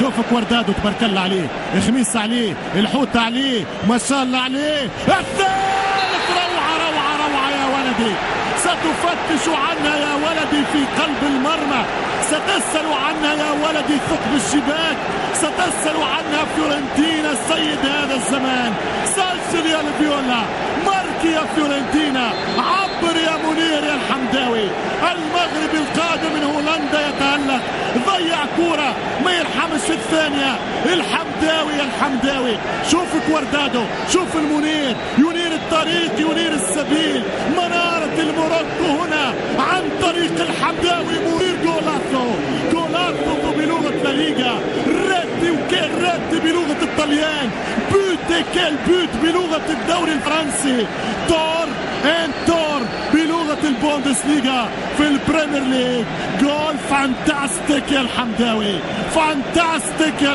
شوف كوردادو تبارك الله عليه، خميس عليه، الحوت عليه، ما شاء الله عليه، الثالث. روعة روعة روعة يا ولدي، ستفتش عنها يا ولدي في قلب المرمى، ستسأل عنها يا ولدي ثقب الشباك، ستسأل عنها فيورنتينا السيد هذا الزمان. سجل يا الفيولا، ماركي يا فيورنتينا، عبر يا منير يا الحمداوي. المغرب القادم من هولندا يتألق، ضيع كورة ما يرحمش في الثانية. الحمداوي يا الحمداوي، شوف كوردادو، شوف المنير، ينير الطريق، ينير السبيل. منارة الموروكو هنا عن طريق الحمداوي. منير جولاتو، جولاتو بلغة لا ليغا، ريتي وكيل ريتي بلغة الطليان، بوت كيل بوت بلغة الدوري الفرنسي، تور ان تور بلغة البوندسليغا في البريمير ليج. جول فانتاستيك يا الحمداوي، فانتاستيك يا